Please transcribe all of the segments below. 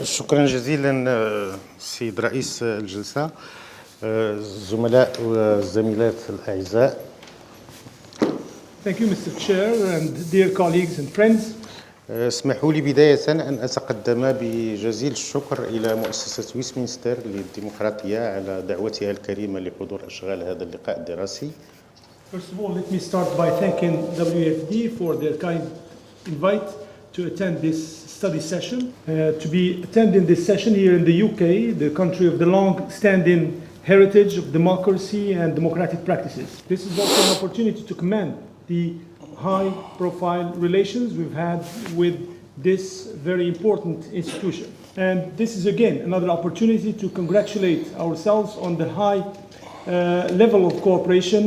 شكرا جزيلا سيد رئيس الجلسة، الزملاء والزميلات الأعزاء. Thank you, Mr. Chair, and dear colleagues and friends. اسمحوا لي بداية أن أتقدم بجزيل الشكر إلى مؤسسة ويستمنستر للديمقراطية على دعوتها الكريمة لحضور أشغال هذا اللقاء الدراسي. First of all, let me start by thanking WFD for their kind invite to attend this study session. To be attending this session here in the UK, the country of the long-standing heritage of democracy and democratic practices. This is also an opportunity to commend the high-profile relations we've had with this very important institution. And this is again another opportunity to congratulate ourselves on the high level of cooperation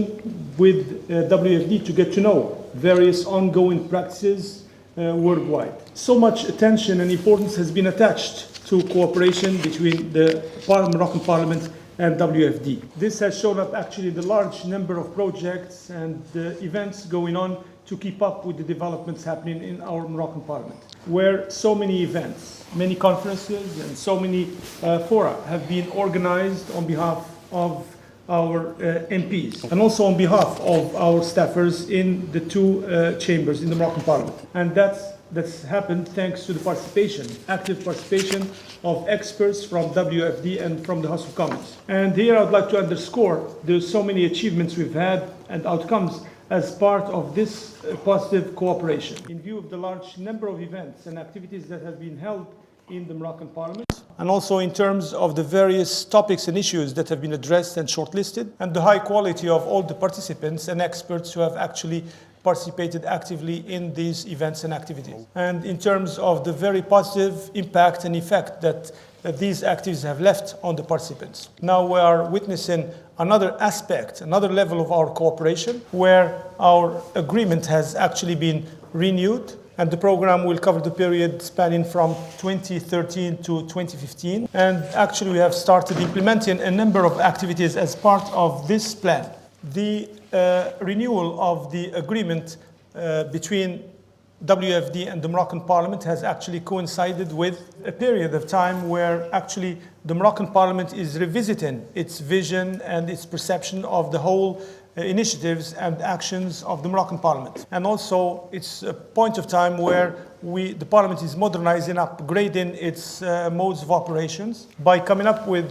with WFD to get to know various ongoing practices worldwide. So much attention and importance has been attached to cooperation between the Moroccan Parliament and WFD. This has shown up actually the large number of projects and events going on to keep up with the developments happening in our Moroccan Parliament, where so many events, many conferences and so many fora have been organized on behalf of our MPs and also on behalf of our staffers in the two chambers in the Moroccan Parliament. And that's happened thanks to the participation, active participation of experts from WFD and from the House of Commons. And here I'd like to underscore there's so many achievements we've had and outcomes as part of this positive cooperation. In view of the large number of events and activities that have been held in the Moroccan Parliament, and also in terms of the various topics and issues that have been addressed and shortlisted, and the high quality of all the participants and experts who have actually participated actively in these events and activities. And in terms of the very positive impact and effect that these activities have left on the participants. Now we are witnessing another aspect, another level of our cooperation, where our agreement has actually been renewed, and the program will cover the period spanning from 2013 to 2015. And actually we have started implementing a number of activities as part of this plan. The renewal of the agreement between WFD and the Moroccan Parliament has actually coincided with a period of time where actually the Moroccan Parliament is revisiting its vision and its perception of the whole initiatives and actions of the Moroccan Parliament. And also it's a point of time where the Parliament is modernizing, upgrading its modes of operations by coming up with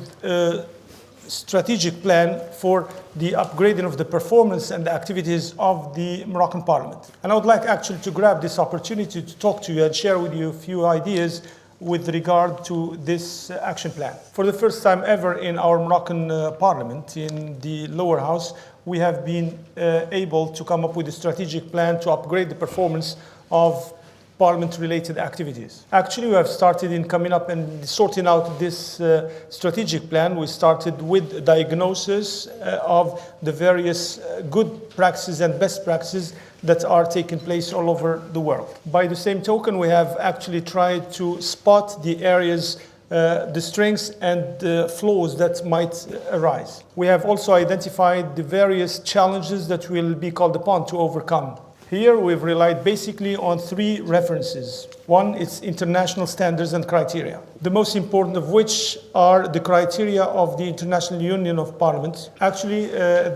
strategic plan for the upgrading of the performance and the activities of the Moroccan Parliament. And I would like actually to grab this opportunity to talk to you and share with you a few ideas with regard to this action plan. For the first time ever in our Moroccan Parliament, in the lower house, we have been able to come up with a strategic plan to upgrade the performance of Parliament-related activities. Actually, we have started in coming up and sorting out this strategic plan. We started with diagnosis of the various good practices and best practices that are taking place all over the world. By the same token, we have actually tried to spot the areas, the strengths and the flaws that might arise. We have also identified the various challenges that will be called upon to overcome. Here we've relied basically on three references. One is international standards and criteria, the most important of which are the criteria of the International Union of Parliaments. Actually,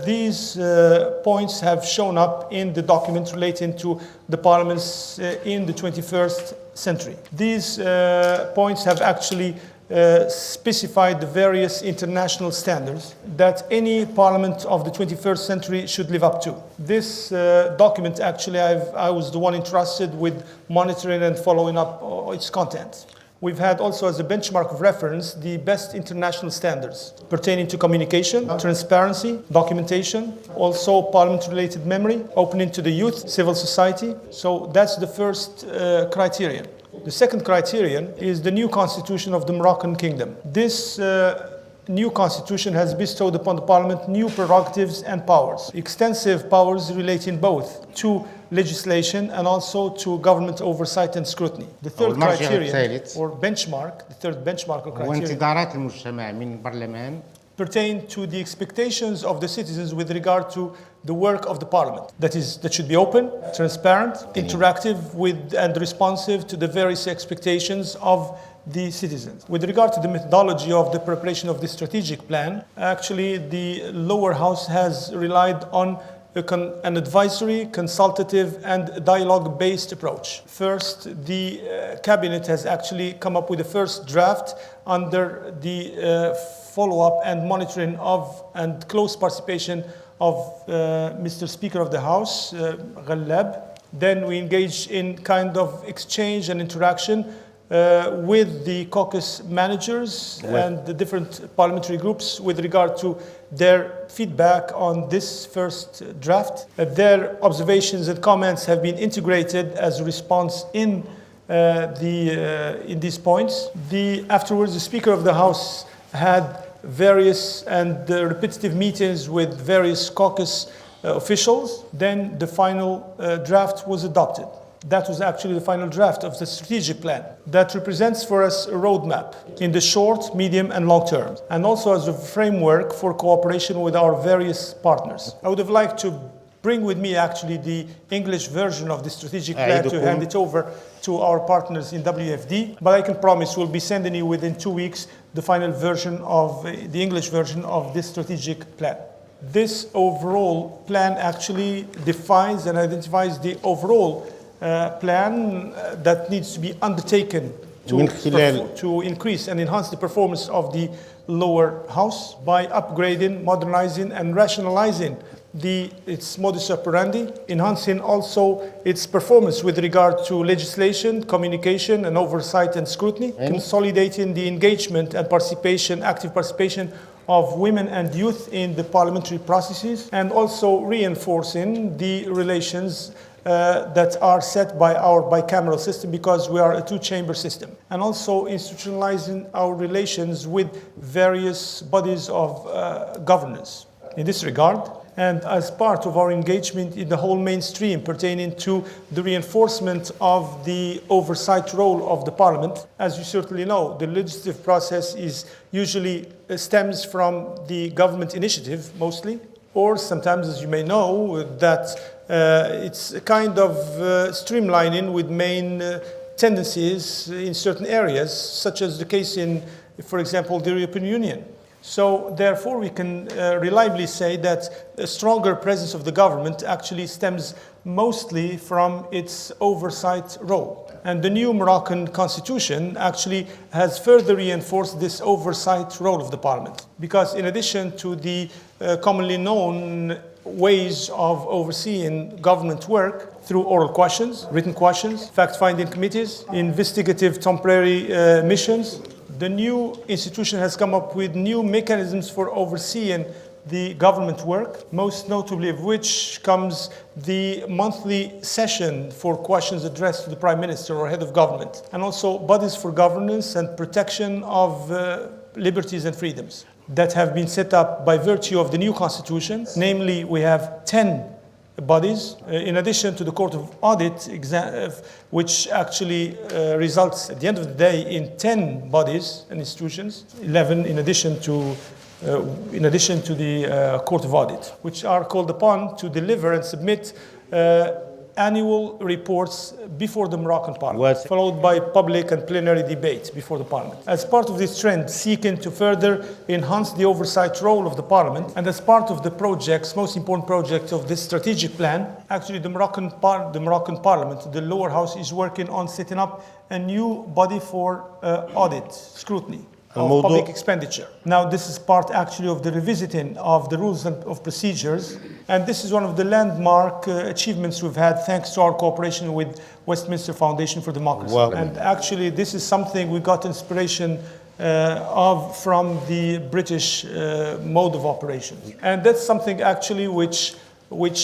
these points have shown up in the document relating to the parliaments in the 21st century. These points have actually specified the various international standards that any parliament of the 21st century should live up to. This document, actually, I was the one entrusted with monitoring and following up its content. We've had also as a benchmark of reference the best international standards pertaining to communication, transparency, documentation, also parliament-related memory, opening to the youth, civil society. So that's the first criterion. The second criterion is the new constitution of the Moroccan Kingdom. This new constitution has bestowed upon the parliament new prerogatives and powers, extensive powers relating both to legislation and also to government oversight and scrutiny. The third criterion or benchmark, the third benchmark or criterion pertain to the expectations of the citizens with regard to the work of the parliament. That should be open, transparent, interactive with and responsive to the various expectations of the citizens. With regard to the methodology of the preparation of the strategic plan, actually the lower house has relied on an advisory, consultative, and dialogue-based approach. First, the cabinet has actually come up with a first draft under the follow-up and monitoring of and close participation of Mr. Speaker of the House, Ghallab. Then we engaged in kind of exchange and interaction with the caucus managers and the different parliamentary groups with regard to their feedback on this first draft. Their observations and comments have been integrated as a response in these points. Afterwards, the Speaker of the House had various and repetitive meetings with various caucus officials. Then the final draft was adopted. That was actually the final draft of the strategic plan that represents for us a roadmap in the short, medium, and long term, and also as a framework for cooperation with our various partners. I would have liked to bring with me actually the English version of the strategic plan to hand it over to our partners in WFD, but I can promise we'll be sending you within 2 weeks the final version of the English version of this strategic plan. This overall plan actually defines and identifies the overall plan that needs to be undertaken to increase and enhance the performance of the lower house by upgrading, modernizing, and rationalizing its modus operandi, enhancing also its performance with regard to legislation, communication, and oversight and scrutiny, consolidating the engagement and participation, active participation of women and youth in the parliamentary processes, and also reinforcing the relations that are set by our bicameral system, because we are a two-chamber system, and also institutionalizing our relations with various bodies of governance. In this regard, and as part of our engagement in the whole mainstream pertaining to the reinforcement of the oversight role of the Parliament, as you certainly know, the legislative process usually stems from the government initiative mostly, or sometimes, as you may know, that it's a kind of streamlining with main tendencies in certain areas, such as the case in, for example, the European Union. So therefore, we can reliably say that a stronger presence of the government actually stems mostly from its oversight role. And the new Moroccan constitution actually has further reinforced this oversight role of the parliament. Because in addition to the commonly known ways of overseeing government work through oral questions, written questions, fact-finding committees, investigative temporary missions, the new institution has come up with new mechanisms for overseeing the government work, most notably of which comes the monthly session for questions addressed to the Prime Minister or head of government, and also bodies for governance and protection of liberties and freedoms that have been set up by virtue of the new constitution. Namely, we have 10 bodies, in addition to the Court of Audit, which actually results at the end of the day in 10 bodies and institutions, 11 in addition to the Court of Audit, which are called upon to deliver and submit annual reports before the Moroccan Parliament, followed by public and plenary debate before the Parliament. As part of this trend, seeking to further enhance the oversight role of the Parliament, and as part of the most important project of this strategic plan, actually the Moroccan Parliament, the lower house, is working on setting up a new body for audit, scrutiny of public expenditure. Now, this is part actually of the revisiting of the rules of procedures, and this is one of the landmark achievements we've had thanks to our cooperation with Westminster Foundation for Democracy. Wow. And actually, this is something we got inspiration from the British mode of operations, and that's something actually which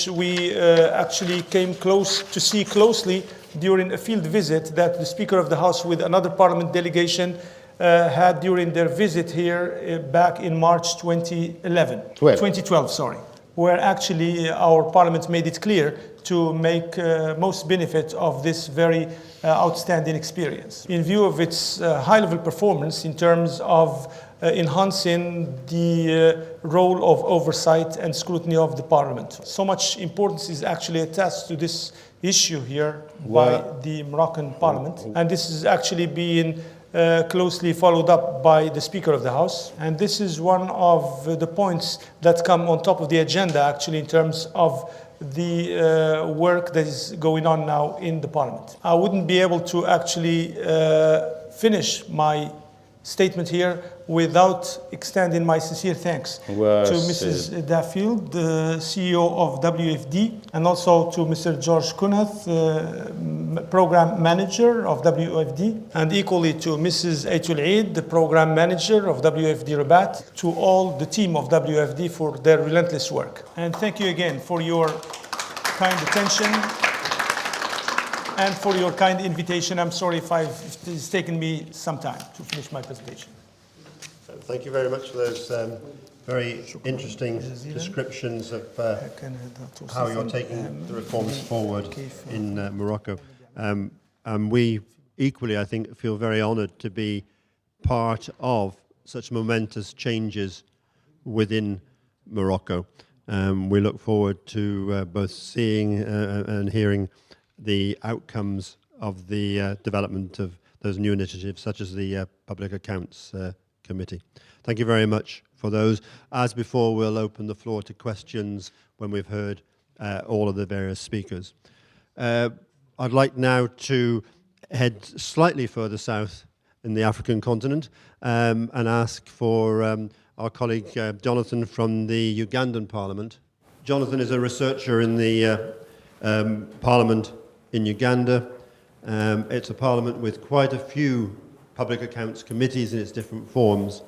we actually came close to see closely during a field visit that the Speaker of the House with another Parliament delegation had during their visit here back in March 2012, where actually our Parliament made it clear to make most benefit of this very outstanding experience in view of its high-level performance in terms of enhancing the role of oversight and scrutiny of the Parliament. So much importance is actually attached to this issue here by the Moroccan Parliament, and this is actually being closely followed up by the Speaker of the House. And this is one of the points that come on top of the agenda, actually, in terms of the work that is going on now in the Parliament. I wouldn't be able to actually finish my statement here without extending my sincere thanks to Mrs. Duffield, the CEO of WFD, and also to Mr. George Kunath, Program Manager of WFD, and equally to Mrs. Aitul Eid, the Program Manager of WFD Rabat, to all the team of WFD for their relentless work. And thank you again for your kind attention and for your kind invitation. I'm sorry if it's taken me some time to finish my presentation. Thank you very much for those very interesting descriptions of how you're taking the reforms forward in Morocco. And we equally, I think, feel very honoured to be part of such momentous changes within Morocco. We look forward to both seeing and hearing the outcomes of the development of those new initiatives, such as the Public Accounts Committee. Thank you very much for those. As before, we'll open the floor to questions when we've heard all of the various speakers. I'd like now to head slightly further south in the African continent and ask for our colleague Jonathan from the Ugandan Parliament. Jonathan is a researcher in the Parliament in Uganda. It's a parliament with quite a few public accounts committees in its different forms,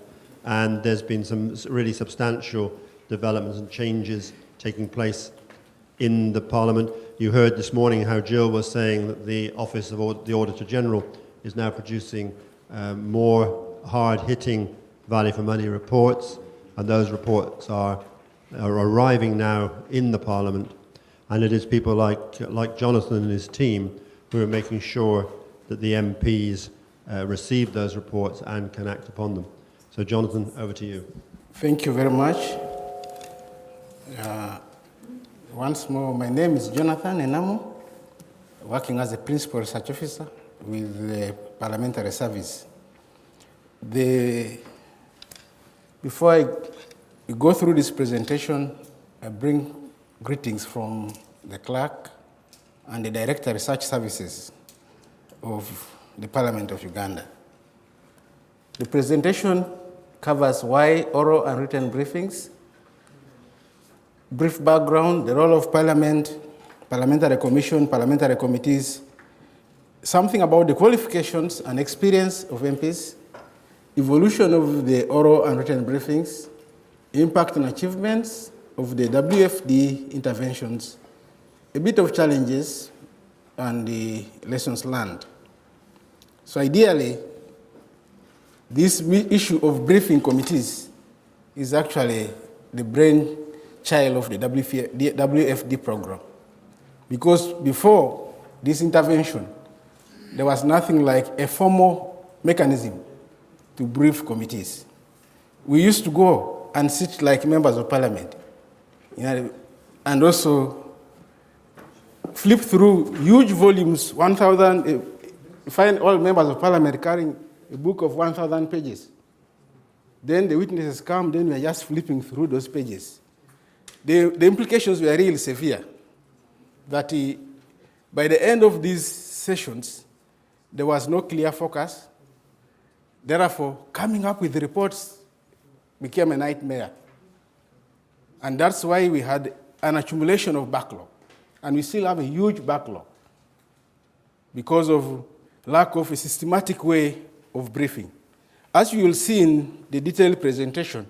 and there's been some really substantial developments and changes taking place in the parliament. You heard this morning how Jill was saying that the Office of the Auditor General is now producing more hard-hitting value-for-money reports, and those reports are arriving now in the parliament. And it is people like Jonathan and his team who are making sure that the MPs receive those reports and can act upon them. So Jonathan, over to you. Thank you very much. Once more, my name is Jonathan Enamu, working as a Principal Research Officer with the Parliamentary Service. Before I go through this presentation, I bring greetings from the Clerk and the Director Research Services of the Parliament of Uganda. The presentation covers why oral and written briefings, brief background, the role of Parliament, Parliamentary Commission, Parliamentary Committees, something about the qualifications and experience of MPs, evolution of the oral and written briefings, impact and achievements of the WFD interventions, a bit of challenges, and the lessons learned. So ideally, this issue of briefing committees is actually the brainchild of the WFD program. Because before this intervention, there was nothing like a formal mechanism to brief committees. We used to go and sit like members of parliament, and also flip through huge volumes, 1,000, find all members of parliament carrying a book of 1,000 pages. Then the witnesses come, then we are just flipping through those pages. The implications were really severe, that by the end of these sessions, there was no clear focus. Therefore, coming up with the reports became a nightmare. And that's why we had an accumulation of backlog. And we still have a huge backlog because of lack of a systematic way of briefing. As you will see in the detailed presentation,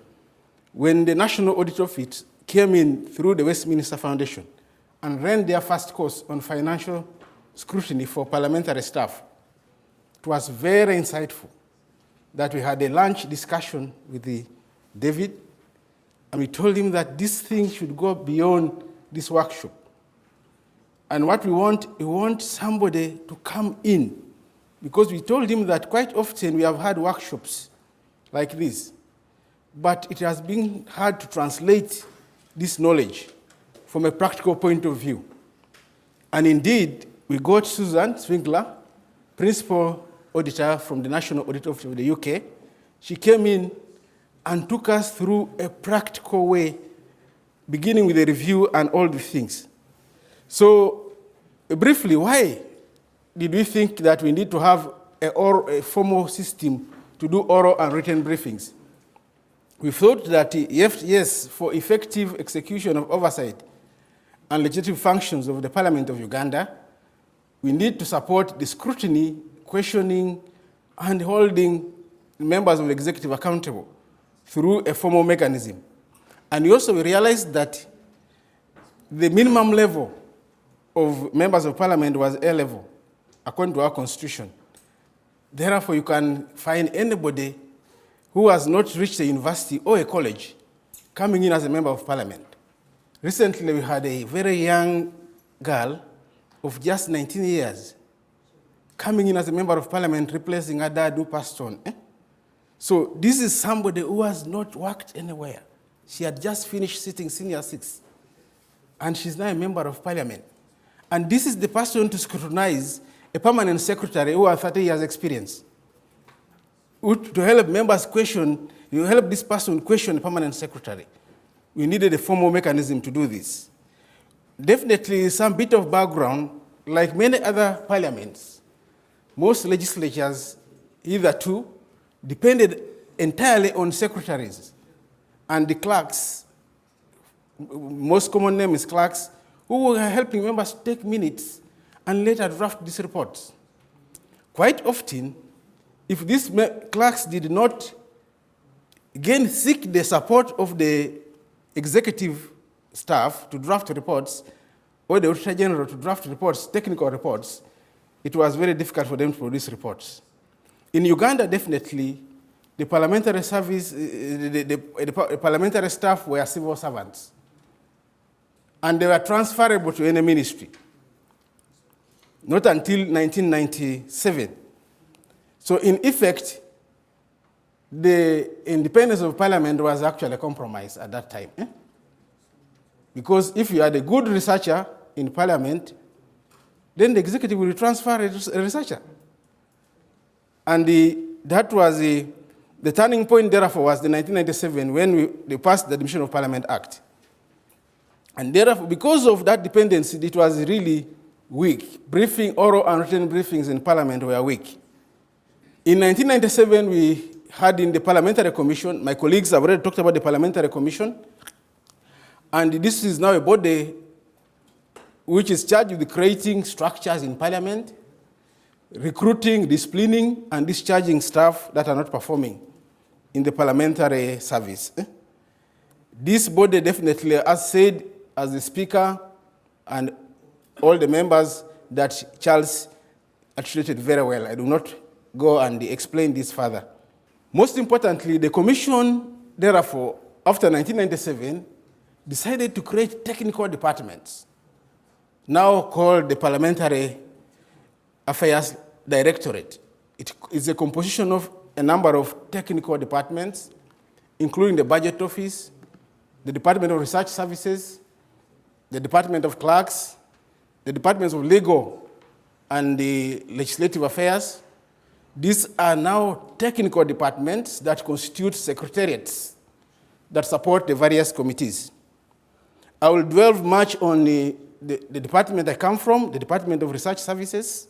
when the National Audit Office came in through the Westminster Foundation and ran their first course on financial scrutiny for parliamentary staff, it was very insightful that we had a lunch discussion with David, and we told him that this thing should go beyond this workshop. And what we want somebody to come in, because we told him that quite often we have had workshops like this, but it has been hard to translate this knowledge from a practical point of view. And indeed, we got Susan Swingler, Principal auditor from the National Audit Office of the UK. She came in and took us through a practical way, beginning with a review and all the things. So briefly, why did we think that we need to have a formal system to do oral and written briefings? We thought that, yes, for effective execution of oversight and legislative functions of the Parliament of Uganda, we need to support the scrutiny, questioning, and holding members of the executive accountable through a formal mechanism. And we also realized that the minimum level of members of Parliament was A level, according to our constitution. Therefore, you can find anybody who has not reached a university or a college coming in as a member of Parliament. Recently, we had a very young girl of just 19 years coming in as a member of Parliament, replacing her dad who passed on. So this is somebody who has not worked anywhere. She had just finished sitting senior 6, and she's now a member of Parliament. And this is the person to scrutinize a permanent secretary who has 30 years experience. To help members question, you help this person question the permanent secretary. We needed a formal mechanism to do this. Definitely some bit of background, like many other parliaments, most legislatures, either two, depended entirely on secretaries and the clerks. Most common name is clerks, who were helping members take minutes and later draft these reports. Quite often, if these clerks did not again seek the support of the executive staff to draft reports, or the Auditor General to draft reports, technical reports, it was very difficult for them to produce reports. In Uganda, definitely, the parliamentary service, the parliamentary staff were civil servants, and they were transferable to any ministry. Not until 1997. So in effect, the independence of Parliament was actually compromised at that time. Because if you had a good researcher in Parliament, then the executive will transfer a researcher. And that was the turning point, therefore, was the 1997 when they passed the Admission of Parliament Act. And therefore, because of that dependency, it was really weak. Oral and written briefings in Parliament were weak. In 1997, we had in the Parliamentary Commission, my colleagues have already talked about the Parliamentary Commission, and this is now a body which is charged with creating structures in Parliament, recruiting, disciplining, and discharging staff that are not performing in the parliamentary service. This body definitely, as said, as the Speaker and all the members, that Charles articulated very well. I do not go and explain this further. Most importantly, the Commission, therefore, after 1997, decided to create technical departments, now called the Parliamentary Affairs Directorate. It is a composition of a number of technical departments, including the Budget Office, the Department of Research Services, the Department of Clerks, the Departments of Legal and the Legislative Affairs. These are now technical departments that constitute secretariats that support the various committees. I will dwell much on the department I come from, the Department of Research Services,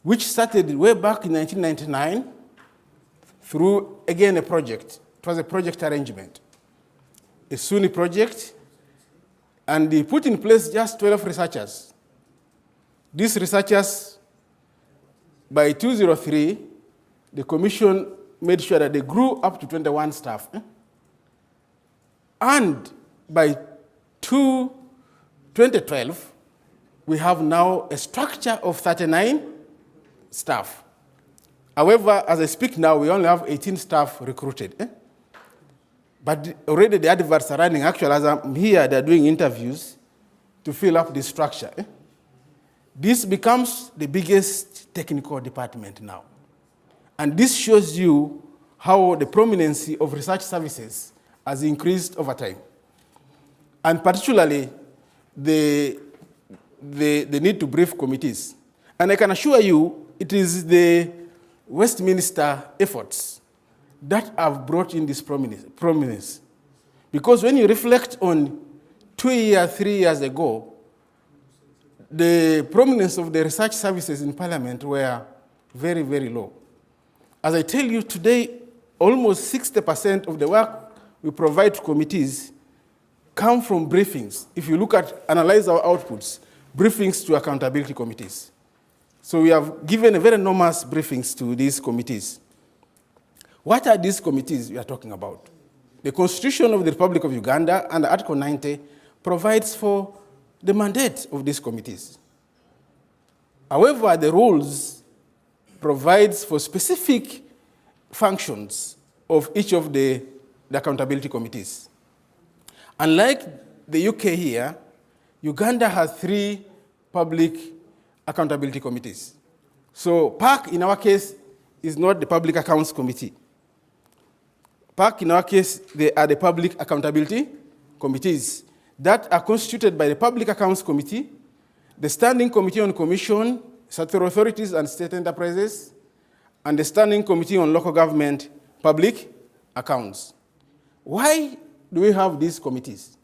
which started way back in 1999 through, again, a project. It was a project arrangement, a SUNY project, and they put in place just 12 researchers. These researchers, by 2003, the Commission made sure that they grew up to 21 staff. And by 2012, we have now a structure of 39 staff. However, as I speak now, we only have 18 staff recruited. But already the adverts are running. Actually, as I'm here, they're doing interviews to fill up this structure. This becomes the biggest technical department now. And this shows you how the prominence of research services has increased over time. And particularly, the need to brief committees. And I can assure you, it is the Westminster efforts that have brought in this prominence. Because when you reflect on 2 years, 3 years ago, the prominence of the research services in Parliament were very, very low. As I tell you today, almost 60% of the work we provide to committees come from briefings. If you analyze our outputs, briefings to accountability committees. So we have given a very enormous briefings to these committees. What are these committees we are talking about? The Constitution of the Republic of Uganda and Article 90 provides for the mandate of these committees. However, the rules provides for specific functions of each of the accountability committees. Unlike the UK here, Uganda has 3 public accountability committees. So PAC, in our case, is not the Public Accounts Committee. PAC, in our case, they are the Public Accountability Committees that are constituted by the Public Accounts Committee, the Standing Committee on Commission, Statutory Authorities and State Enterprises, and the Standing Committee on Local Government Public Accounts. Why do we have these committees?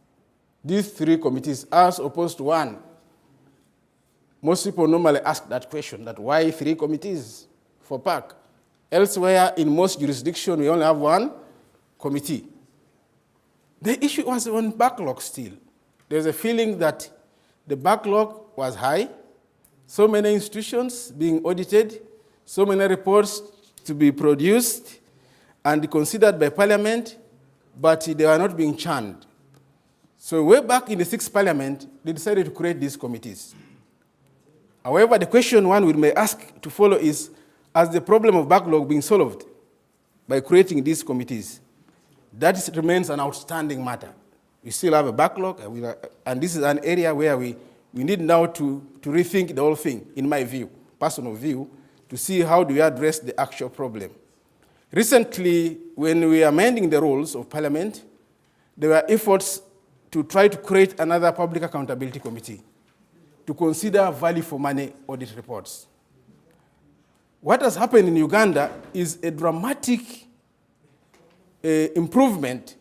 These 3 committees as opposed to 1. Most people normally ask that question, that why 3 committees for PAC? Elsewhere, in most jurisdictions, we only have 1 committee. The issue was on backlog still. There's a feeling that the backlog was high, so many institutions being audited, so many reports to be produced and considered by Parliament, but they were not being churned. So way back in the 6th Parliament, they decided to create these committees. However, the question one may ask to follow is, has the problem of backlog been solved by creating these committees? That remains an outstanding matter. We still have a backlog, and this is an area where we need now to rethink the whole thing, in my view, personal view, to see how do we address the actual problem. Recently, when we were amending the rules of Parliament, there were efforts to try to create another public accountability committee to consider value for money audit reports. What has happened in Uganda is a dramatic improvement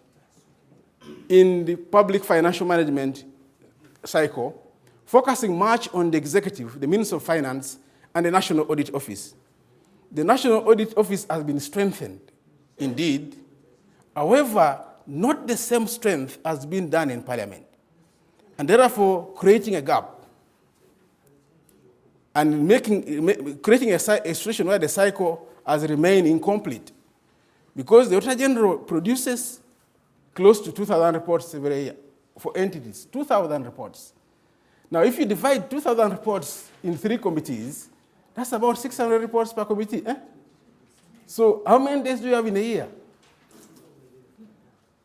in the public financial management cycle, focusing much on the executive, the Minister of Finance, and the National Audit Office. The National Audit Office has been strengthened, indeed. However, not the same strength has been done in Parliament, and therefore creating a gap and creating a situation where the cycle has remained incomplete. Because the Auditor General produces close to 2,000 reports every year for entities, 2,000 reports. Now, if you divide 2,000 reports in 3 committees, that's about 600 reports per committee. So how many days do you have in a year?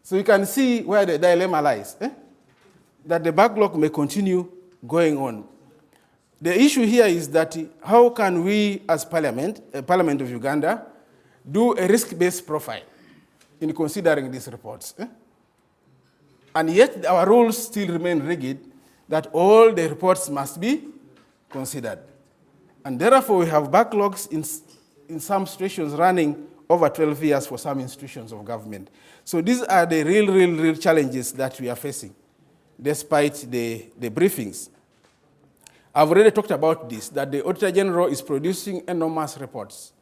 So you can see where the dilemma lies, that the backlog may continue going on. The issue here is that how can we, as Parliament of Uganda, do a risk-based profile in considering these reports? And yet our rules still remain rigid that all the reports must be considered. And therefore we have backlogs in some situations running over 12 years for some institutions of government. So these are the real challenges that we are facing, despite the briefings. I've already talked about this, that the Auditor General is producing enormous reports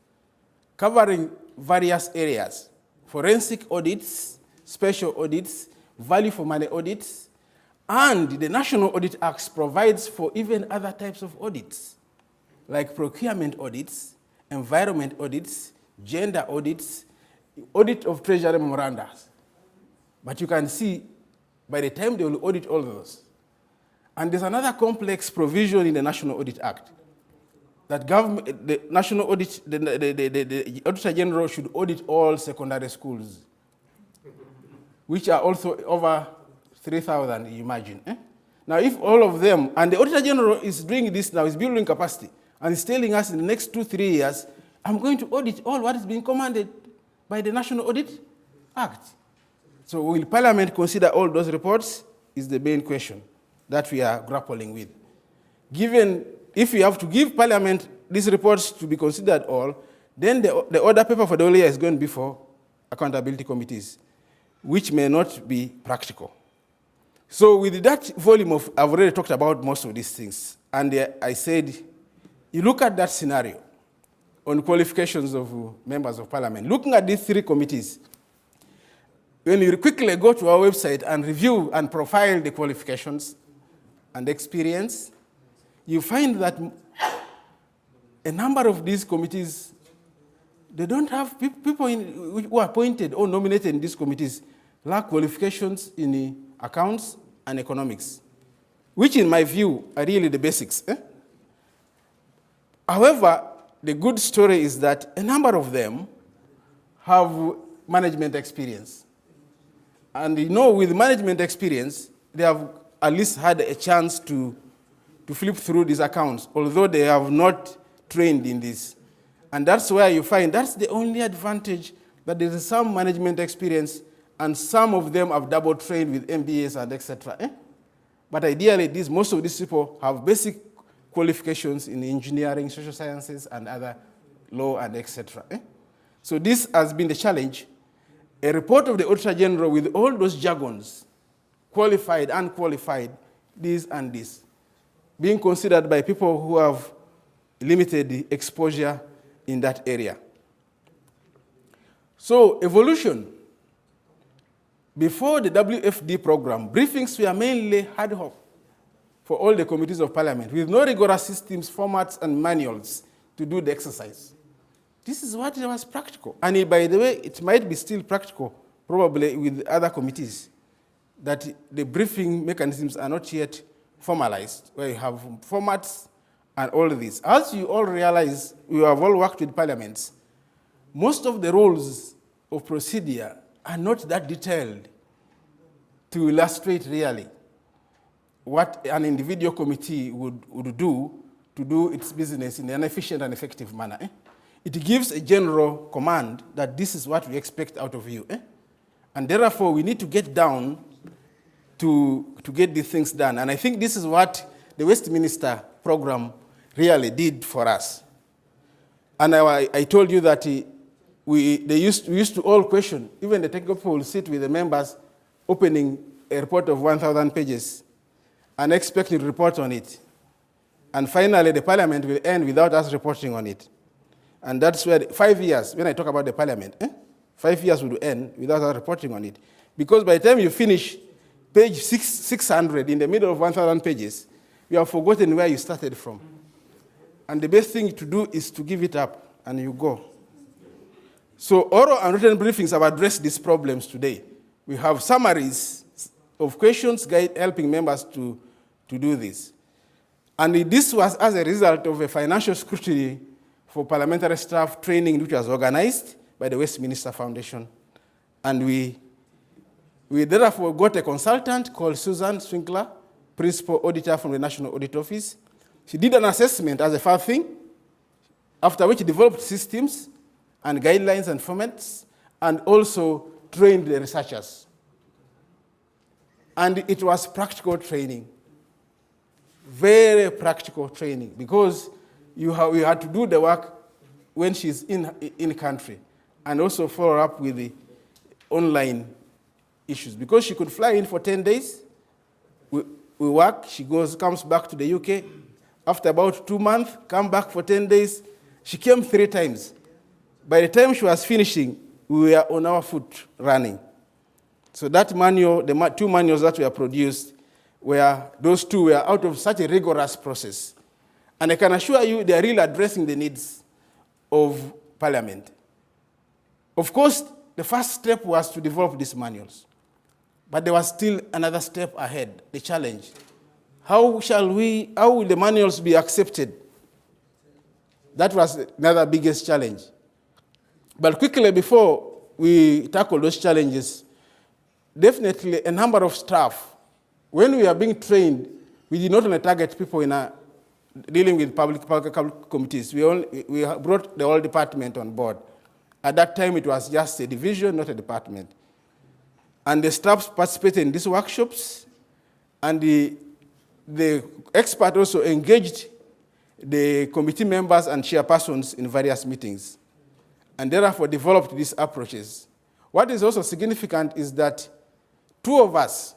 covering various areas: forensic audits, special audits, value for money audits, and the National Audit Act provides for even other types of audits, like procurement audits, environment audits, gender audits, audit of treasury memoranda. But you can see, by the time they will audit all those. And there's another complex provision in the National Audit Act, that the National Audit, the Auditor General should audit all secondary schools, which are also over 3,000, you imagine. Now, if all of them, and the Auditor General is doing this now, is building capacity, and is telling us in the next 2-3 years, I'm going to audit all what is being commanded by the National Audit Act. So will Parliament consider all those reports is the main question that we are grappling with. Given, if we have to give Parliament these reports to be considered all, Then the order paper for the whole year is going before accountability committees, which may not be practical. So with that volume of, I've already talked about most of these things, and I said, you look at that scenario on qualifications of members of parliament, looking at these three committees, when you quickly go to our website and review and profile the qualifications and experience, you find that a number of these committees, they don't have people who are appointed or nominated in these committees lack qualifications in accounts and economics, which in my view are really the basics. However, the good story is that a number of them have management experience. And you know, with management experience, they have at least had a chance to flip through these accounts, although they have not trained in this. And that's where you find that's the only advantage, that there is some management experience, and some of them have double trained with MBAs and etc. But ideally, most of these people have basic qualifications in engineering, social sciences, and other law and etc. So this has been the challenge. A report of the Auditor General with all those jargons, qualified, unqualified, this and this, being considered by people who have limited exposure in that area. So evolution. Before the WFD program, briefings were mainly ad hoc for all the committees of parliament, with no rigorous systems, formats, and manuals to do the exercise. This is what was practical. And by the way, it might be still practical, probably with other committees, that the briefing mechanisms are not yet formalized, where you have formats and all this. As you all realize, we have all worked with parliaments, most of the rules of procedure are not that detailed to illustrate really what an individual committee would do to do its business in an efficient and effective manner. It gives a general command that this is what we expect out of you. And therefore, we need to get down to get these things done. And I think this is what the Westminster program really did for us. And I told you that we used to all question, even the technical people will sit with the members opening a report of 1,000 pages and expecting to report on it. And finally, the parliament will end without us reporting on it. And that's where 5 years, when I talk about the parliament, 5 years will end without us reporting on it. Because by the time you finish page 600 in the middle of 1,000 pages, you have forgotten where you started from. And the best thing to do is to give it up and you go. So oral and written briefings have addressed these problems today. We have summaries of questions helping members to do this. And this was as a result of a financial scrutiny for parliamentary staff training, which was organized by the Westminster Foundation. And we therefore got a consultant called Susan Swinkler, principal auditor from the National Audit Office. She did an assessment as a first thing, after which developed systems and guidelines and formats, and also trained the researchers. And it was practical training, very practical training, because you had to do the work when she's in country, and also follow up with the online issues. Because she could fly in for 10 days, we work, she comes back to the UK. After about 2 months, come back for 10 days. She came 3 times. By the time she was finishing, we were on our foot running. So that manual, the 2 manuals that were produced, those 2 were out of such a rigorous process. And I can assure you they are really addressing the needs of Parliament. Of course, the first step was to develop these manuals. But there was still another step ahead, the challenge. How will the manuals be accepted? That was another biggest challenge. But quickly, before we tackle those challenges, definitely a number of staff, when we are being trained, we did not only target people dealing with public committees. We brought the whole department on board. At that time, it was just a division, not a department. And the staff participated in these workshops, and the expert also engaged the committee members and chairpersons in various meetings. and therefore developed these approaches. What is also significant is that two of us,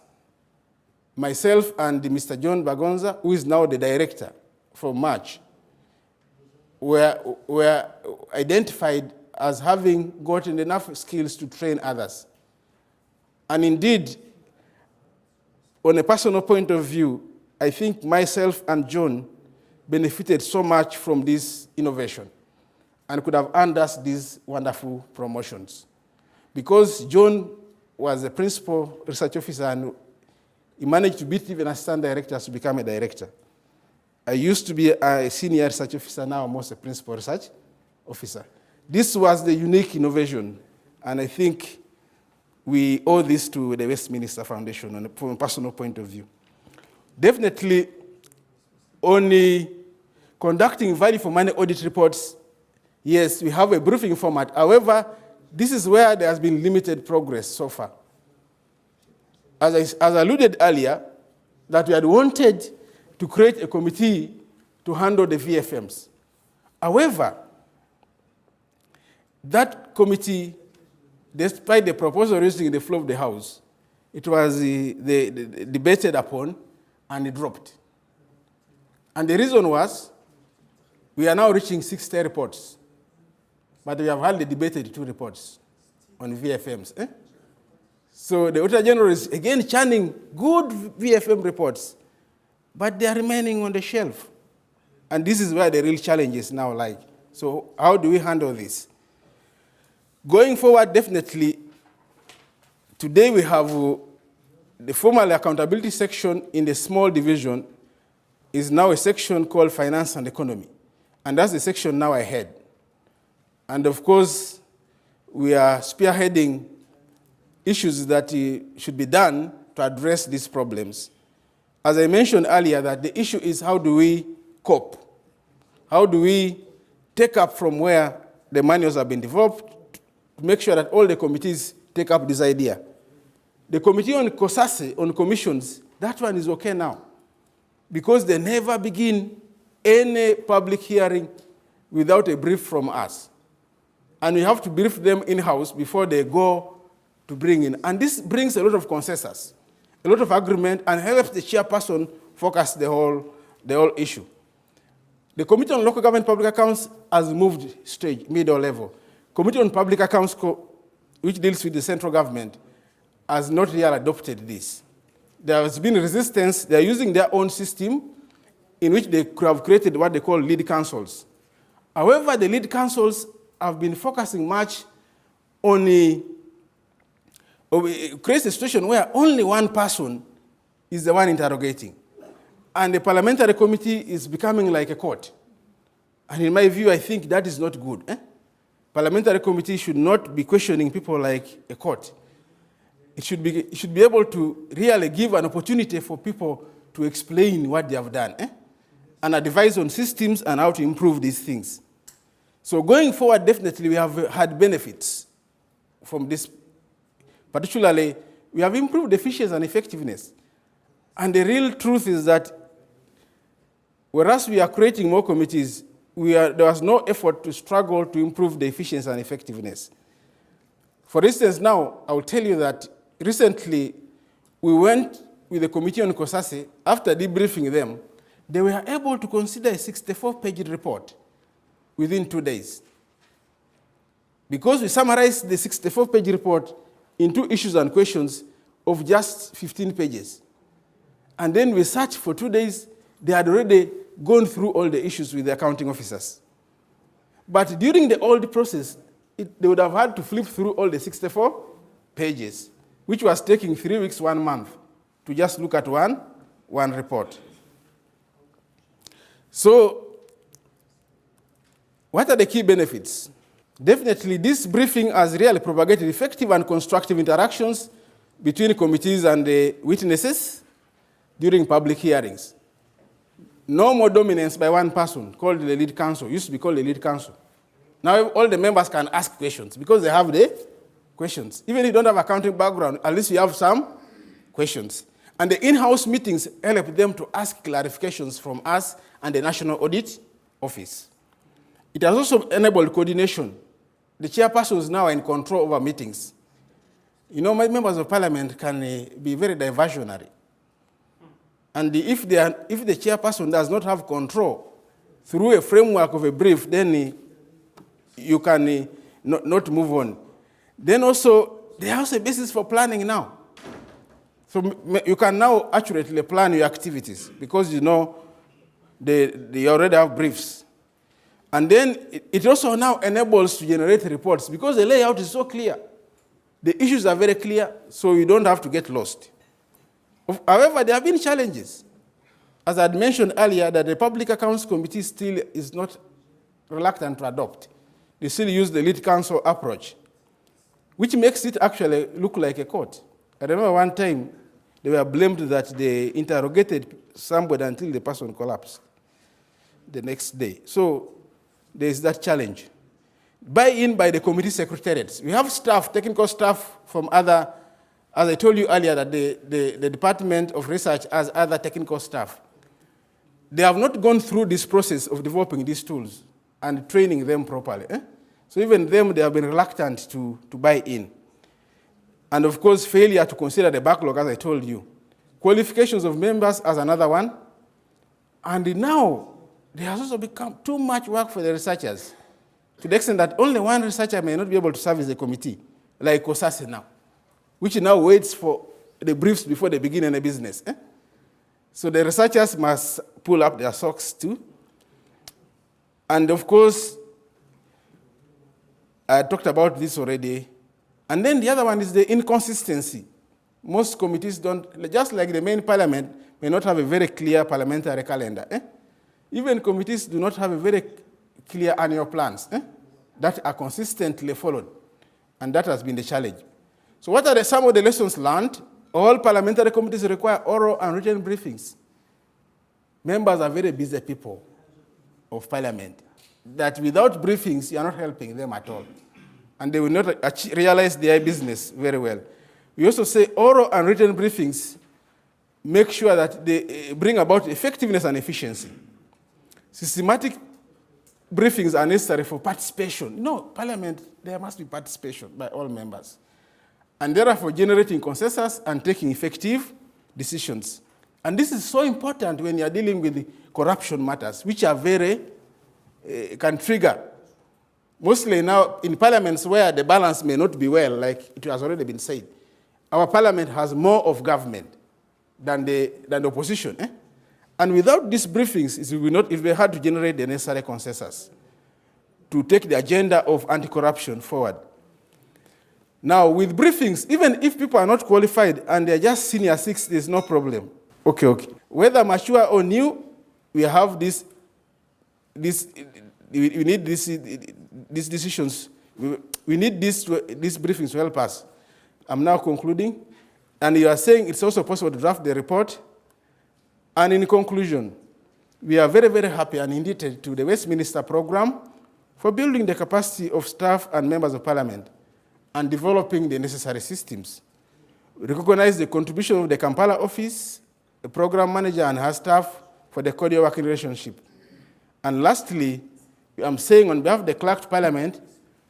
myself and Mr. John Bagonza, who is now the director from March, were identified as having gotten enough skills to train others. And indeed, on a personal point of view, I think myself and John benefited so much from this innovation and could have earned us these wonderful promotions. Because John was a principal research officer and he managed to beat even assistant directors to become a director. I used to be a senior research officer, now I'm also a principal research officer. This was the unique innovation, and I think we owe this to the Westminster Foundation from a personal point of view. Definitely, only conducting value for money audit reports, yes, we have a briefing format. However, this is where there has been limited progress so far. As I alluded earlier, that we had wanted to create a committee to handle the VFMs. However, that committee, despite the proposal raising in the floor of the House, it was debated upon and it dropped. And the reason was, we are now reaching 60 reports, but we have hardly debated 2 reports on VFMs. So the Auditor General is again churning good VFM reports, but they are remaining on the shelf. And this is where the real challenge is now like. So how do we handle this? Going forward, definitely, today we have the formal accountability section in the small division is now a section called Finance and Economy. And that's the section now I head. And of course, we are spearheading issues that should be done to address these problems. As I mentioned earlier, that the issue is how do we cope? How do we take up from where the manuals have been developed to make sure that all the committees take up this idea? The committee on COSASE, on commissions, that one is okay now, because they never begin any public hearing without a brief from us. And we have to brief them in-house before they go to bring in. And this brings a lot of consensus, a lot of agreement, and helps the chairperson focus the whole issue. The Committee on Local Government Public Accounts has moved stage, middle level. Committee on Public Accounts, which deals with the central government, has not really adopted this. There has been resistance. They are using their own system in which they could have created what they call lead councils. However, the lead councils have been focusing much on creates a situation where only one person is the one interrogating. And the parliamentary committee is becoming like a court. And in my view, I think that is not good. Parliamentary committee should not be questioning people like a court. It should be able to really give an opportunity for people to explain what they have done and advise on systems and how to improve these things. So going forward, definitely we have had benefits from this. Particularly, we have improved efficiency and effectiveness. And the real truth is that whereas we are creating more committees, there was no effort to struggle to improve the efficiency and effectiveness. For instance, now, I will tell you that recently we went with the Committee on COSASE. After debriefing them, they were able to consider a 64-page report within 2 days. Because we summarized the 64-page report into issues and questions of just 15 pages. And then we searched for 2 days. They had already gone through all the issues with the accounting officers. But during the old process, they would have had to flip through all the 64 pages, which was taking 3 weeks, 1 month, to just look at one report. So, what are the key benefits? Definitely, this briefing has really propagated effective and constructive interactions between committees and the witnesses during public hearings. No more dominance by one person called the lead counsel. Used to be called the lead counsel. Now all the members can ask questions because they have the questions. Even if you don't have accounting background, at least you have some questions. And the in-house meetings help them to ask clarifications from us and the National Audit Office. It has also enabled coordination the chairpersons now are in control over meetings. You know, my members of parliament can be very diversionary. And if the chairperson does not have control through a framework of a brief, then you can not move on. Then also, there is a basis for planning now. So you can now accurately plan your activities because you know they already have briefs. And then it also now enables to generate reports because the layout is so clear. The issues are very clear, so you don't have to get lost. However, there have been challenges. As I had mentioned earlier, that the Public Accounts Committee still is not reluctant to adopt. They still use the lead counsel approach, which makes it actually look like a court. I remember one time they were blamed that they interrogated somebody until the person collapsed the next day. So there's that challenge. Buy-in by the committee secretariats. We have staff, technical staff from other, as I told you earlier, that the Department of Research has other technical staff. They have not gone through this process of developing these tools and training them properly. So even them, they have been reluctant to buy in. And of course, failure to consider the backlog, as I told you. Qualifications of members as another one. And now, there has also become too much work for the researchers, to the extent that only one researcher may not be able to serve as a committee, like COSASE now, which now waits for the briefs before they begin any business. So the researchers must pull up their socks too. And of course, I talked about this already. And then the other one is the inconsistency. Most committees don't, just like the main parliament, may not have a very clear parliamentary calendar. Even committees do not have a very clear annual plans that are consistently followed. And that has been the challenge. So what are some of the lessons learned? All parliamentary committees require oral and written briefings. Members are very busy people of parliament, that without briefings, you are not helping them at all. And they will not realize their business very well. We also say oral and written briefings make sure that they bring about effectiveness and efficiency. Systematic briefings are necessary for participation. No, parliament, there must be participation by all members. And therefore generating consensus and taking effective decisions. And this is so important when you are dealing with the corruption matters, which are very, can trigger. Mostly now in parliaments where the balance may not be well, like it has already been said, our parliament has more of government than the opposition. And without these briefings, it will be hard to generate the necessary consensus to take the agenda of anti-corruption forward. Now, with briefings, even if people are not qualified and they're just senior six, there's no problem. Okay. Whether mature or new, we have we need these decisions. We need these briefings to help us. I'm now concluding. And you are saying it's also possible to draft the report. And in conclusion, we are very, very happy and indebted to the Westminster program for building the capacity of staff and members of parliament and developing the necessary systems. We recognize the contribution of the Kampala office, the program manager and her staff for the cordial working relationship. And lastly, I'm saying on behalf of the Clerk to Parliament,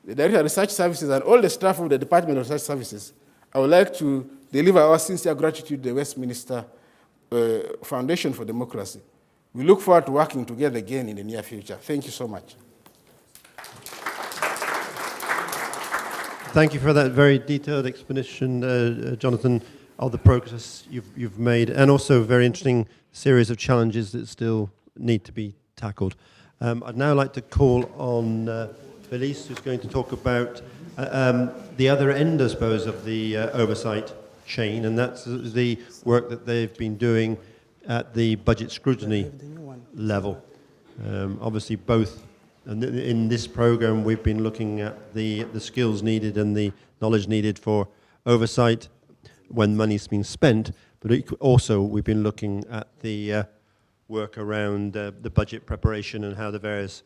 the Director of Research Services and all the staff of the Department of Research Services, I would like to deliver our sincere gratitude to the Westminster Foundation for Democracy. We look forward to working together again in the near future. Thank you so much. Thank you for that very detailed explanation, Jonathan, of the progress you've made, and also a very interesting series of challenges that still need to be tackled. I'd now like to call on Felice, who's going to talk about the other end, I suppose, of the oversight chain, and that's the work that they've been doing at the budget scrutiny level. Obviously, both in this program, we've been looking at the skills needed and the knowledge needed for oversight when money's been spent, but also we've been looking at the work around the budget preparation and how the various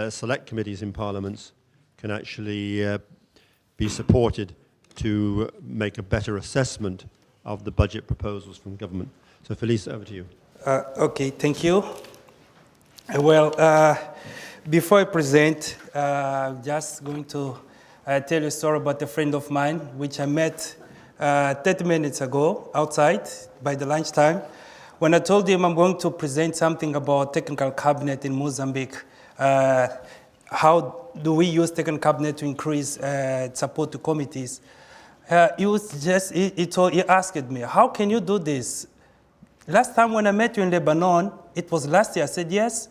select committees in parliaments can actually be supported to make a better assessment of the budget proposals from government. So Felice, over to you. Okay, thank you. Well, before I present Just going to tell you a story about a friend of mine, which I met 30 minutes ago outside by the lunchtime. When I told him I'm going to present something about technical cabinet in Mozambique, how do we use technical cabinet to increase support to committees? He asked me, how can you do this? Last time when I met you in Lebanon, it was last year. I said yes,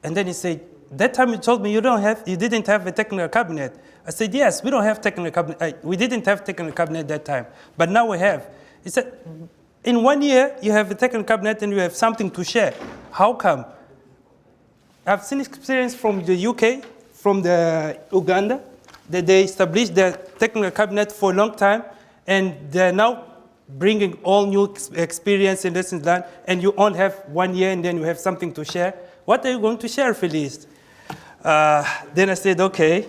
and then he said, that time you told me you didn't have a technical cabinet. I said yes, we don't have technical cabinet. We didn't have technical cabinet that time, but now we have. He said, in 1 year you have a technical cabinet and you have something to share. How come? I've seen experience from the UK, from the Uganda, that they established their technical cabinet for a long time, and they're now bringing all new experience and lessons learned, and you only have 1 year and then you have something to share. What are you going to share, Feliz? Then I said, okay.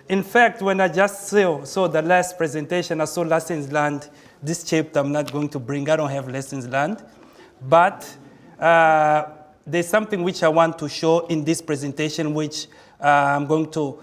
In fact, when I just saw the last presentation, I saw lessons learned. This chapter I'm not going to bring, I don't have lessons learned. But there's something which I want to show in this presentation, which I'm going to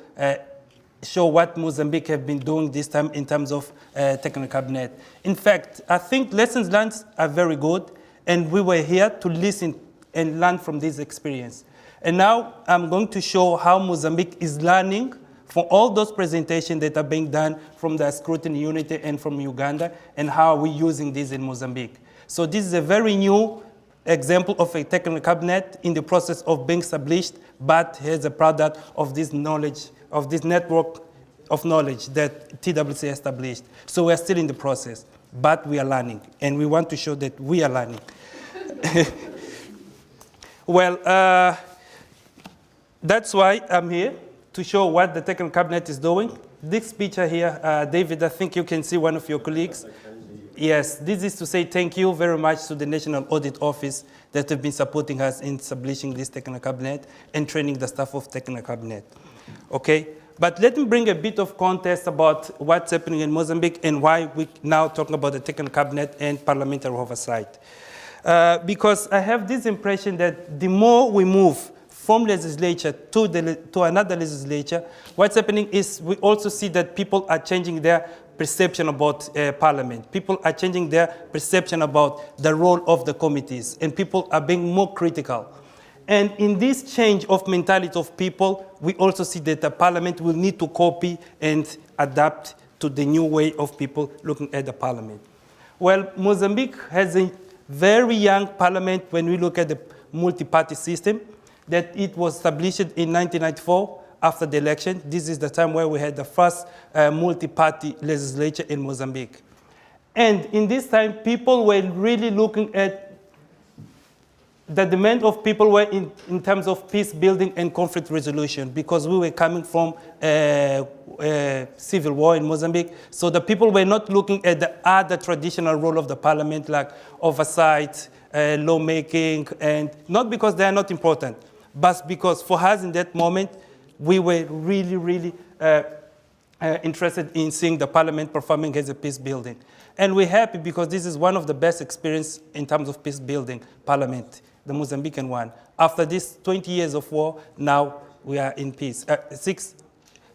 show what Mozambique have been doing this time in terms of technical cabinet. In fact, I think lessons learned are very good, and we were here to listen and learn from this experience. And now I'm going to show how Mozambique is learning from all those presentations that are being done from the scrutiny unit and from Uganda, and how we're using this in Mozambique. So this is a very new example of a technical cabinet in the process of being established, but here's a product of this knowledge, of this network of knowledge that TWC established. So we're still in the process, but we are learning, and we want to show that we are learning. Well, that's why I'm here, to show what the technical cabinet is doing. This picture here, David, I think you can see one of your colleagues. Yes, this is to say thank you very much to the National Audit Office that have been supporting us in establishing this technical cabinet and training the staff of technical cabinet. Okay, but let me bring a bit of context about what's happening in Mozambique and why we're now talking about the technical cabinet and parliamentary oversight. Because I have this impression that the more we move from legislature to another legislature, what's happening is we also see that people are changing their perception about parliament. People are changing their perception about the role of the committees, and people are being more critical. And in this change of mentality of people, we also see that the parliament will need to copy and adapt to the new way of people looking at the parliament. Well, Mozambique has a very young parliament when we look at the multi-party system, that it was established in 1994 after the election. This is the time where we had the first multi-party legislature in Mozambique. And in this time, people were really looking at the demand of people were in terms of peace building and conflict resolution, because we were coming from civil war in Mozambique. So the people were not looking at the other traditional role of the parliament, like oversight, lawmaking, and not because they are not important, but because for us in that moment, we were really, really interested in seeing the parliament performing as a peace building. And we're happy because this is one of the best experiences in terms of peace building, parliament, the Mozambican one. After this 20 years of war, now we are in peace.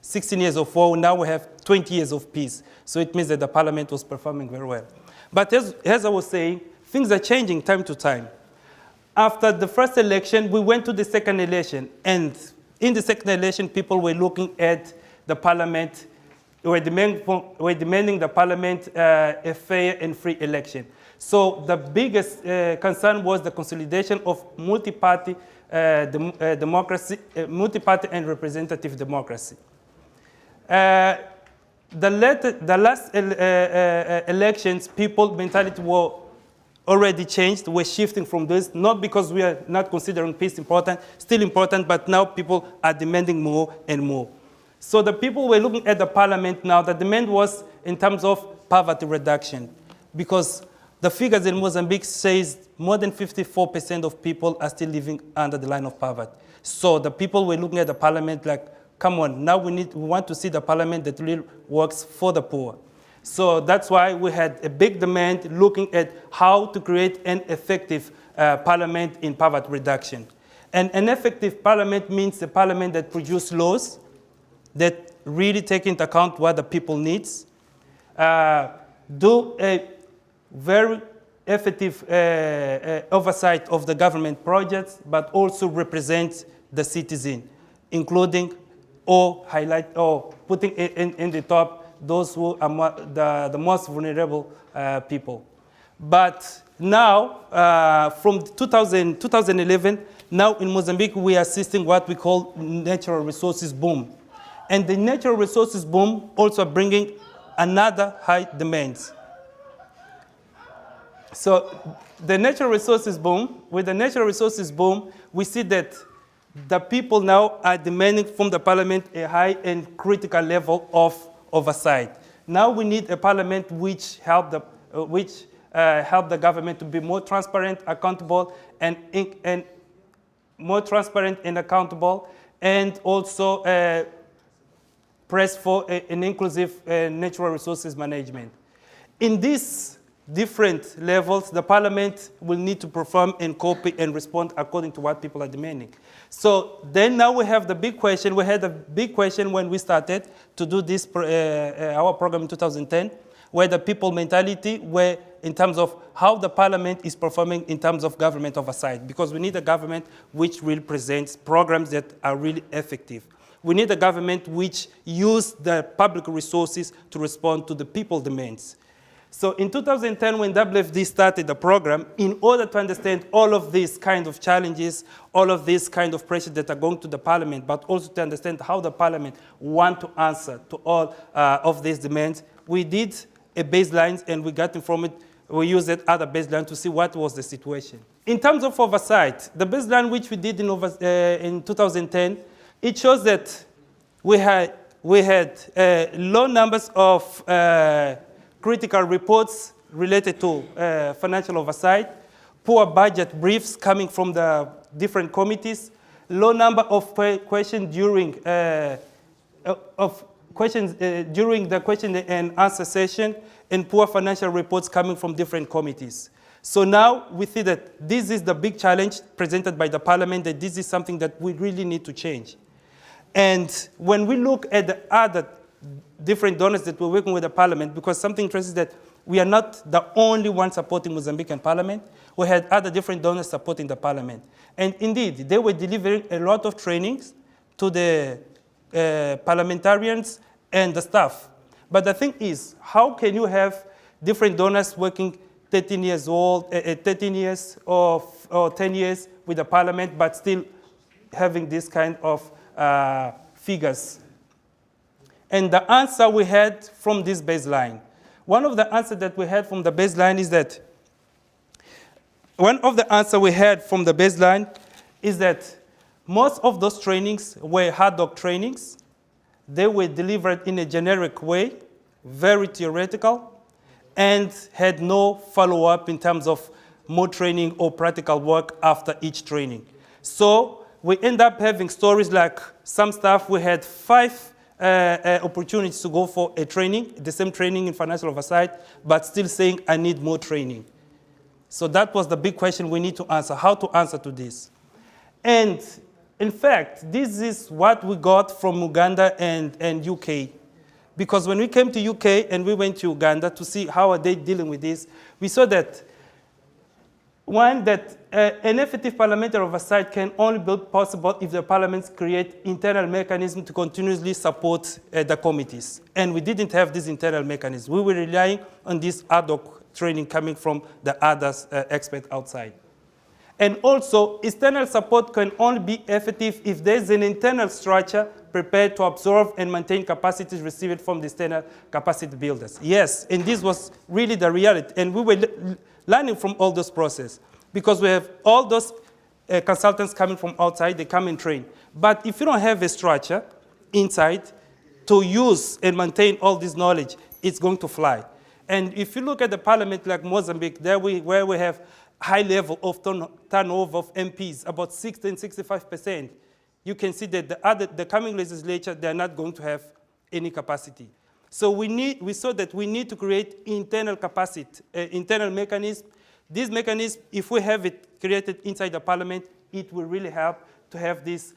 16 years of war, now we have 20 years of peace. So it means that the parliament was performing very well. But as I was saying, things are changing time to time. After the first election, we went to the second election. And in the second election, people were looking at the parliament, were demanding the parliament a fair and free election. So the biggest concern was the consolidation of multi-party democracy, multi-party and representative democracy. The last elections, people's mentality were already changed. We're shifting from this, not because we are not considering peace important, still important, but now people are demanding more and more. So the people were looking at the parliament now. The demand was in terms of poverty reduction, because the figures in Mozambique says more than 54% of people are still living under the line of poverty. So the people were looking at the parliament like, come on, now we want to see the parliament that really works for the poor. So that's why we had a big demand looking at how to create an effective parliament in poverty reduction. And an effective parliament means a parliament that produces laws that really take into account what the people needs, do a very effective oversight of the government projects, but also represent the citizen, including or highlight or putting in the top those who are the most vulnerable people. But now, from 2011, now in Mozambique, we are assisting what we call natural resources boom. And the natural resources boom also bringing another high demands. So the natural resources boom, with the natural resources boom, we see that the people now are demanding from the parliament a high and critical level of oversight. Now we need a parliament which help the government to be more transparent, accountable, and more transparent and accountable, and also press for an inclusive natural resources management. In these different levels, the parliament will need to perform and copy and respond according to what people are demanding. So then now we have the big question. We had a big question when we started to do this, our program in 2010, where the people mentality were in terms of how the parliament is performing in terms of government oversight, because we need a government which really presents programs that are really effective. We need a government which uses the public resources to respond to the people's demands. So in 2010, when WFD started the program, in order to understand all of these kind of challenges, all of these kind of pressures that are going to the parliament, but also to understand how the parliament want to answer to all of these demands, we did a baseline and we got from it, we used that other baseline to see what was the situation. In terms of oversight, the baseline which we did in 2010, it shows that we had low numbers of critical reports related to financial oversight, poor budget briefs coming from the different committees, low number of questions during the question and answer session, and poor financial reports coming from different committees. So now we see that this is the big challenge presented by the parliament, that this is something that we really need to change. And when we look at the other different donors that we're working with the parliament, because something interesting is that we are not the only one supporting Mozambican parliament. We had other different donors supporting the parliament. And indeed, they were delivering a lot of trainings to the parliamentarians and the staff. But the thing is, how can you have different donors working 13 years old, 13 years or 10 years with the parliament, but still having this kind of figures? And the answer we had from this baseline, one of the answers that we had from the baseline is that, most of those trainings were hard doc trainings. They were delivered in a generic way, very theoretical, and had no follow-up in terms of more training or practical work after each training. So we end up having stories like some staff, we had 5 opportunities to go for a training, the same training in financial oversight, but still saying, I need more training. So that was the big question we need to answer, how to answer to this. And in fact, this is what we got from Uganda and UK. Because when we came to UK and we went to Uganda to see how are they dealing with this, we saw that, one, that an effective parliamentary oversight can only be possible if the parliaments create internal mechanisms to continuously support the committees. And we didn't have this internal mechanism. We were relying on this ad hoc training coming from the others experts outside. And also, external support can only be effective if there's an internal structure prepared to absorb and maintain capacities received from the external capacity builders. Yes, and this was really the reality. And we were learning from all those processes, because we have all those consultants coming from outside, they come and train. But if you don't have a structure inside to use and maintain all this knowledge, it's going to fly. And if you look at the parliament like Mozambique, where we have high level of turnover of MPs, about 60 and 65%, you can see that the coming legislature, they're not going to have any capacity. So we saw that we need to create internal capacity, internal mechanism. This mechanism, if we have it created inside the parliament, it will really help to have this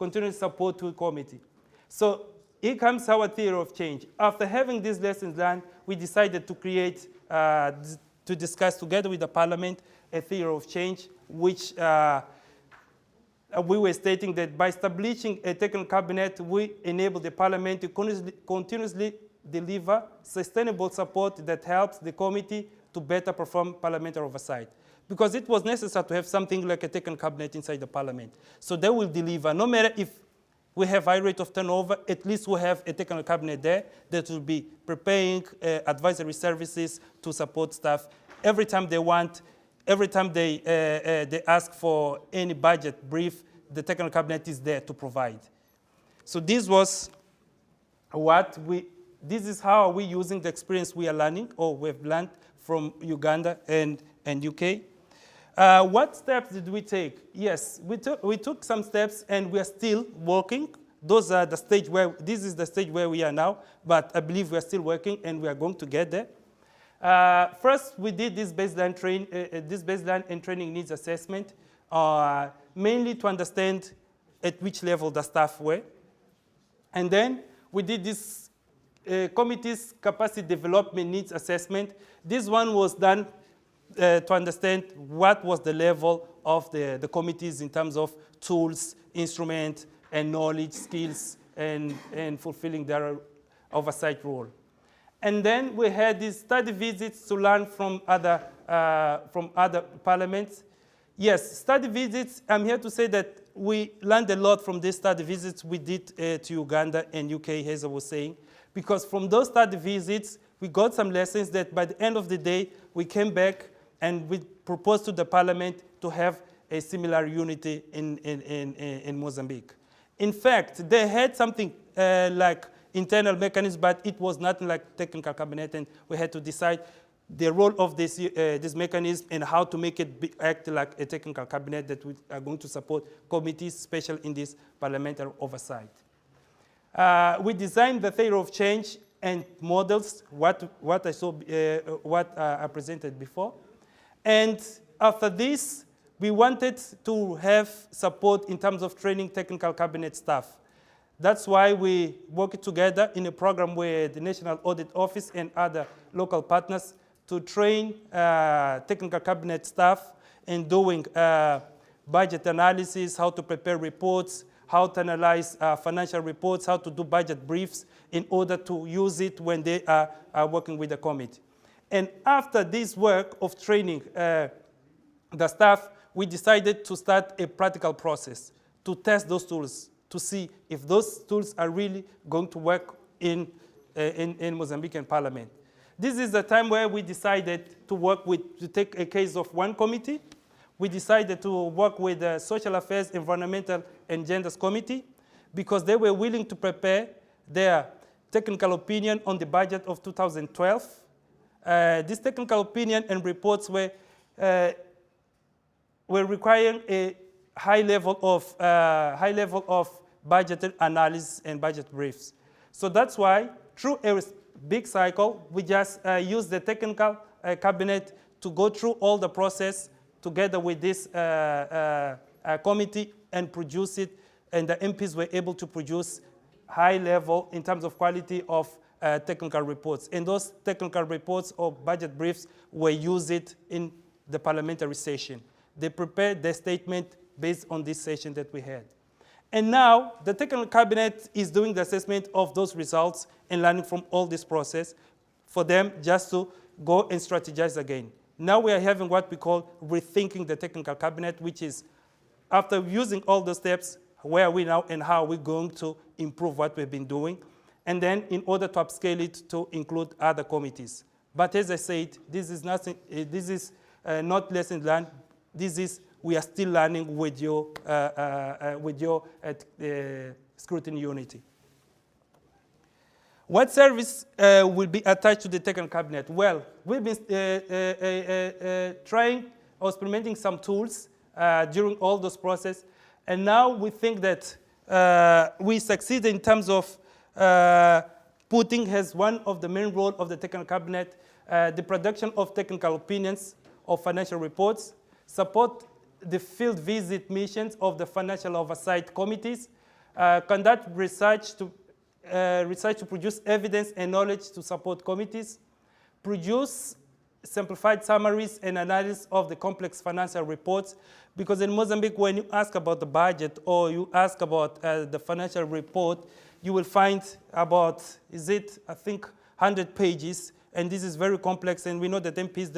continuous support to the committee. So here comes our theory of change. After having these lessons learned, we decided to create, to discuss together with the Parliament, a theory of change, which we were stating that by establishing a technical cabinet, we enable the Parliament to continuously deliver sustainable support that helps the committee to better perform parliamentary oversight. Because it was necessary to have something like a technical cabinet inside the Parliament. So they will deliver, no matter if we have high rate of turnover, at least we have a technical cabinet there that will be preparing advisory services to support staff every time they want. Every time they ask for any budget brief, the technical cabinet is there to provide. So this was this is how we're using the experience we are learning, or we've learned from Uganda and UK. What steps did we take? Yes, we took some steps, and we are still working. This is the stage where we are now, but I believe we are still working, and we are going to get there. First, we did this baseline and training needs assessment, mainly to understand at which level the staff were. And then we did this committee's capacity development needs assessment. This one was done to understand what was the level of the committees in terms of tools, instruments, and knowledge, skills, and fulfilling their oversight role. And then we had these study visits to learn from other parliaments. Yes, study visits, I'm here to say that we learned a lot from these study visits we did to Uganda and UK, as I was saying, because from those study visits, we got some lessons that by the end of the day, we came back and we proposed to the Parliament to have a similar unity in Mozambique. In fact, they had something like internal mechanism, but it was nothing like technical cabinet, and we had to decide the role of this mechanism and how to make it act like a technical cabinet that we are going to support committees, especially in this parliamentary oversight. We designed the theory of change and models, what I presented before. And after this, we wanted to have support in terms of training technical cabinet staff. That's why we worked together in a program with the National Audit Office and other local partners to train technical cabinet staff in doing budget analysis, how to prepare reports, how to analyze financial reports, how to do budget briefs in order to use it when they are working with the committee. And after this work of training the staff, we decided to start a practical process to test those tools, to see if those tools are really going to work in Mozambican Parliament. This is the time where we decided to take a case of one committee. We decided to work with the Social Affairs, Environmental, and Genders Committee because they were willing to prepare their technical opinion on the budget of 2012. This technical opinion and reports were requiring a high level of budget analysis and budget briefs. So that's why, through a big cycle, we just used the technical cabinet to go through all the process together with this committee and produce it, and the MPs were able to produce high level in terms of quality of technical reports. And those technical reports or budget briefs were used in the parliamentary session. They prepared their statement based on this session that we had. And now the technical cabinet is doing the assessment of those results and learning from all this process for them just to go and strategize again. Now we are having what we call rethinking the technical cabinet, which is after using all the steps, where are we now and how are we going to improve what we've been doing, and then in order to upscale it to include other committees. But as I said, this is not lessons learned. We are still learning with your scrutiny unity. What service will be attached to the technical cabinet? Well, we've been trying or experimenting some tools during all this process, and now we think that we succeed in terms of putting as one of the main roles of the technical cabinet the production of technical opinions of financial reports, support the field visit missions of the financial oversight committees, Conduct research to produce evidence and knowledge to support committees. Produce simplified summaries and analysis of the complex financial reports, because in Mozambique, when you ask about the budget or you ask about the financial report, you will find about, I think, 100 pages, and this is very complex, and we know that MPs,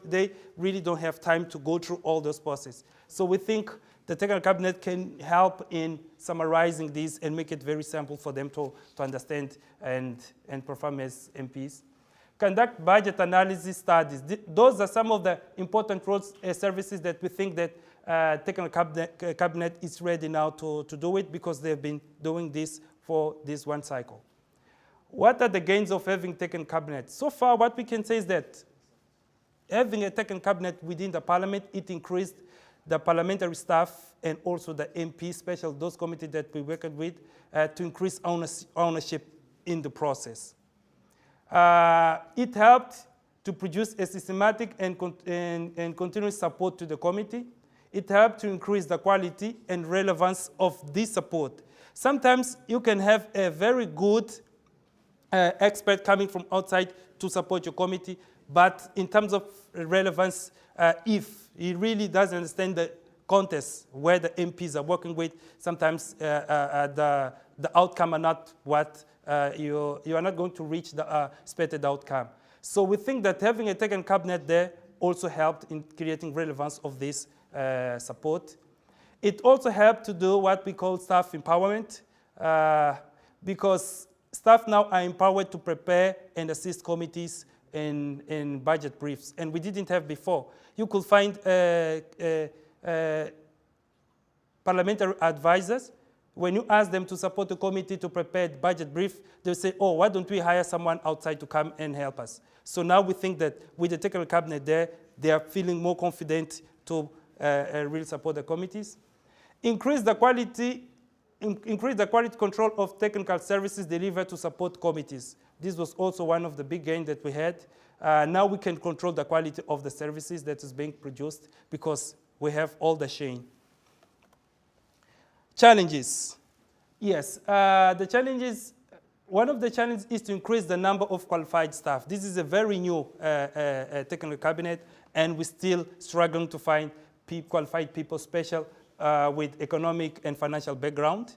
they really don't have time to go through all those processes. So we think the technical cabinet can help in summarizing this and make it very simple for them to understand and perform as MPs. Conduct budget analysis studies. Those are some of the important roles services that we think that technical cabinet is ready now to do it, because they've been doing this for this one cycle. What are the gains of having technical cabinet? So far, what we can say is that having a technical cabinet within the parliament, it increased the parliamentary staff and also the MP, especially those committees that we worked with, to increase ownership in the process. It helped to produce a systematic and continuous support to the committee. It helped to increase the quality and relevance of this support. Sometimes you can have a very good expert coming from outside to support your committee, but in terms of relevance, if he really doesn't understand the context where the MPs are working with, sometimes the outcome are not what you are not going to reach the expected outcome. So we think that having a technical cabinet there also helped in creating relevance of this support. It also helped to do what we call staff empowerment, because staff now are empowered to prepare and assist committees in budget briefs, and we didn't have before. You could find parliamentary advisors. When you ask them to support the committee to prepare the budget brief, they'll say, oh, why don't we hire someone outside to come and help us? So now we think that with the technical cabinet there, they are feeling more confident to really support the committees. Increase the quality control of technical services delivered to support committees. This was also one of the big gains that we had. Now we can control the quality of the services that is being produced because we have all the chain. Challenges. Yes, the challenges, one of the challenges is to increase the number of qualified staff. This is a very new technical cabinet, and we're still struggling to find qualified people, special with economic and financial background.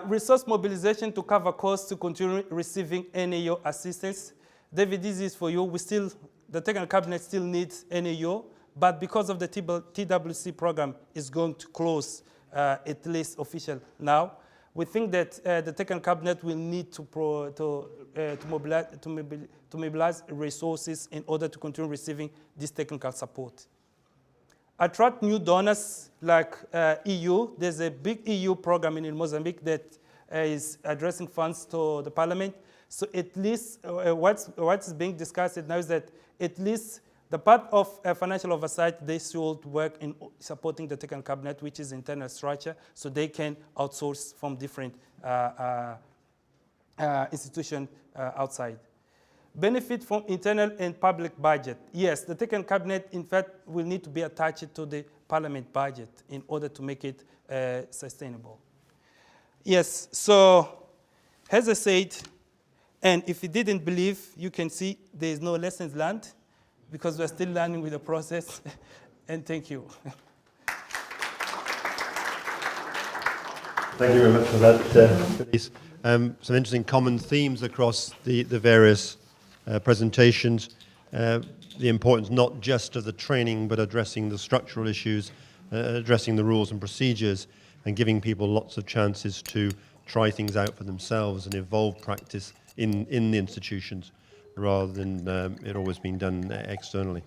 Resource mobilization to cover costs to continue receiving NAO assistance. David, this is for you. The technical cabinet still needs NAO, but because of the TWC program is going to close, at least official now, we think that the technical cabinet will need to mobilize resources in order to continue receiving this technical support. Attract new donors like EU. There's a big EU program in Mozambique that is addressing funds to the parliament. So at least what's being discussed now is that at least the part of financial oversight, they should work in supporting the technical cabinet, which is internal structure, so they can outsource from different institutions outside. Benefit from internal and public budget. Yes, the technical cabinet, in fact, will need to be attached to the parliament budget in order to make it sustainable. Yes, so as I said, and if you didn't believe, you can see there is no lessons learned because we're still learning with the process, and thank you. Thank you very much for that, Feliz. Some interesting common themes across the various presentations. The importance not just of the training, but addressing the structural issues, addressing the rules and procedures, and giving people lots of chances to try things out for themselves and evolve practice in the institutions, rather than it always being done externally.